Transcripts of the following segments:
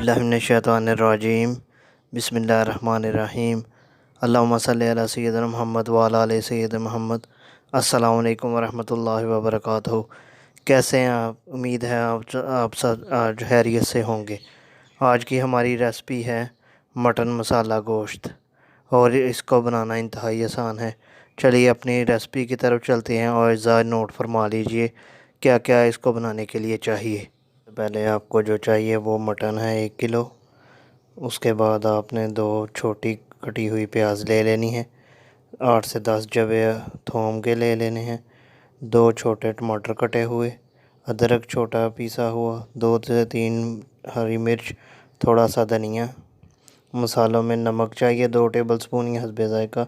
औज़ुबिल्लाहिमिनश्शैतानिर्रजीम बिस्मिल्लाहिर्रहमानिर्रहीम अल्लाहुम्मा सल्लि अला सय्यिदिना मुहम्मद व अला आलि सय्यिदिना मुहम्मद। अस्सलामु अलैकुम वरहमतुल्लाहि वबरकातुहू। कैसे हैं आप? उम्मीद है आप सब आज खैरियत से होंगे। आज की हमारी रेसिपी है मटन मसाला गोश्त और इसको बनाना इंतहाई आसान है। चलिए अपनी रेसिपी की तरफ चलते हैं और ज़रा नोट फरमा लीजिए क्या क्या इसको बनाने के लिए चाहिए। पहले आपको जो चाहिए वो मटन है 1 किलो। उसके बाद आपने 2 छोटी कटी हुई प्याज ले लेनी है। 8 से 10 जवे थोम के ले लेने हैं। 2 छोटे टमाटर कटे हुए, अदरक छोटा पीसा हुआ, 2 से 3 हरी मिर्च, थोड़ा सा धनिया। मसालों में नमक चाहिए 2 टेबल स्पून या हस्बे ज़ायक़ा।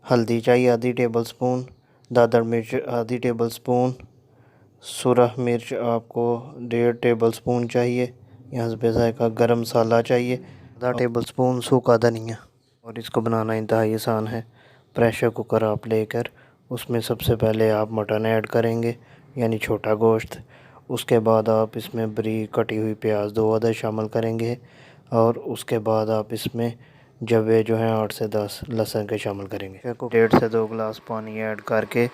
हल्दी चाहिए आधी टेबल स्पून। दादड़ मिर्च आधी टेबल स्पून। सुरख मिर्च आपको 1.5 टेबल स्पून चाहिए या हस्बे ज़ायक़ा। गरम मसाला चाहिए आधा टेबल स्पून। सूखा धनिया। और इसको बनाना इंतहाई आसान है। प्रेशर कुकर आप लेकर उसमें सबसे पहले आप मटन ऐड करेंगे यानी छोटा गोश्त। उसके बाद आप इसमें बारीक कटी हुई प्याज 2 अदद शामिल करेंगे और उसके बाद आप इसमें जवे जो हैं 8 से 10 लहसुन के शामिल करेंगे। 1.5 से 2 गिलास पानी ऐड करके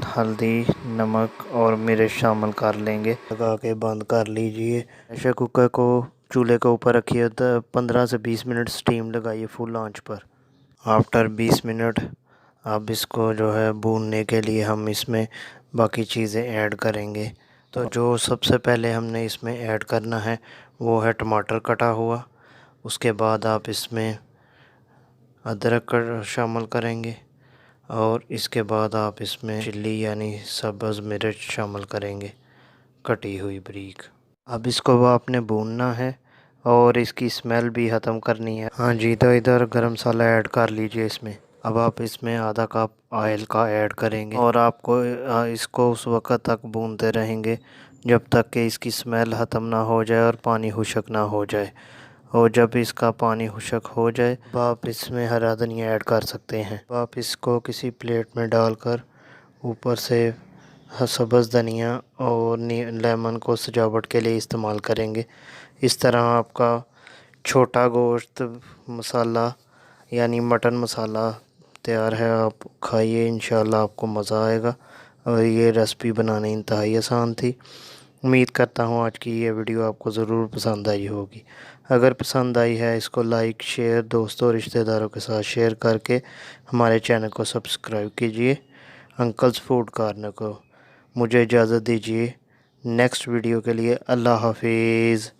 हल्दी, नमक और मिर्च शामिल कर लेंगे। लगा के बंद कर लीजिए। प्रेशर कुकर को चूल्हे के ऊपर रखिए। 15 से 20 मिनट स्टीम लगाइए फुल आंच पर। आफ्टर 20 मिनट अब इसको जो है भूनने के लिए हम इसमें बाकी चीज़ें ऐड करेंगे। तो जो सबसे पहले हमने इसमें ऐड करना है वो है टमाटर कटा हुआ। उसके बाद आप इसमें अदरक शामिल करेंगे और इसके बाद आप इसमें चिल्ली यानी सब्ज़ मिर्च शामिल करेंगे कटी हुई बारीक। अब इसको आपने भूनना है और इसकी स्मेल भी ख़त्म करनी है। हाँ जी, तो इधर गरम मसाला ऐड कर लीजिए इसमें। अब आप इसमें आधा कप ऑयल का ऐड करेंगे और आपको इसको उस वक़्त तक भूनते रहेंगे जब तक कि इसकी स्मेल ख़त्म ना हो जाए और पानी खुश्क ना हो जाए। और जब इसका पानी खुश्क हो जाए तो आप इसमें हरा धनिया ऐड कर सकते हैं। आप इसको किसी प्लेट में डालकर ऊपर से सब्ज़ धनिया और लेमन को सजावट के लिए इस्तेमाल करेंगे। इस तरह आपका छोटा गोश्त मसाला यानी मटन मसाला तैयार है। आप खाइए, इंशाल्लाह आपको मज़ा आएगा। और ये रेसिपी बनानी इंतहाई आसान थी। उम्मीद करता हूँ आज की ये वीडियो आपको ज़रूर पसंद आई होगी। अगर पसंद आई है इसको लाइक शेयर दोस्तों रिश्तेदारों के साथ शेयर करके हमारे चैनल को सब्सक्राइब कीजिए। अंकल्स फूड कॉर्नर को मुझे इजाज़त दीजिए। नेक्स्ट वीडियो के लिए अल्लाह हाफिज़।